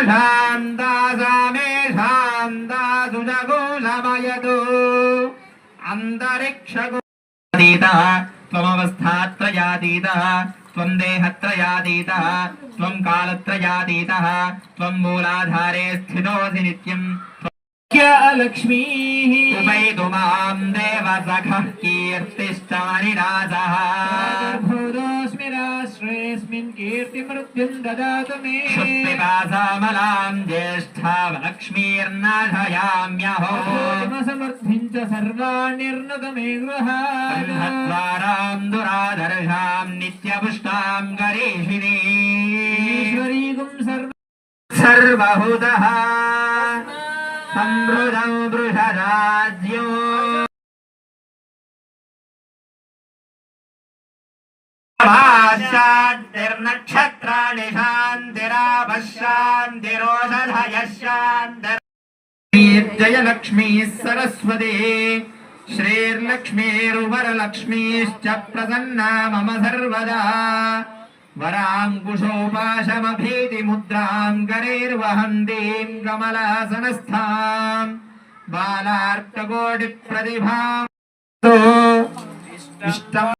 शान्ता सा मे शान्ता सुजगुषमयतु अन्तरिक्षगुणातीतः त्वमवस्थात्रयातीतः त्वं देहत्रयातीतः त्वं कालत्रयातीतः त्वं मूलाधारे स्थितोऽसि नित्यम् लक्ष्मीः उपैतु मां देवसखः कीर्तिश्च मणिराजः भूतोऽस्मि राष्ट्रेऽस्मिन् कीर्तिमृत्युं ददातु मे शुद्धिपासामलां ज्येष्ठावलक्ष्मीर्नाशयाम्यहो समर्थिं च सर्वाण्यर्नुत मे गृहाद्वारां दुरादर्शां नित्यपुष्टां गरीषिणीश्वरीगुं सर्वभूतः समृद्धं वृषराज्यो शान्तिर्नक्षत्राणि शान्तिरापशान्तिरोषधयः शान्तिर् जयलक्ष्मीः सरस्वती श्रीर्लक्ष्मीर्वरलक्ष्मीश्च प्रसन्ना मम सर्वदा वराङ्कुशोपाशमभीतिमुद्रां करैर्वहन्तीं कमलासनस्थां बालार्ककोटिप्रतिभां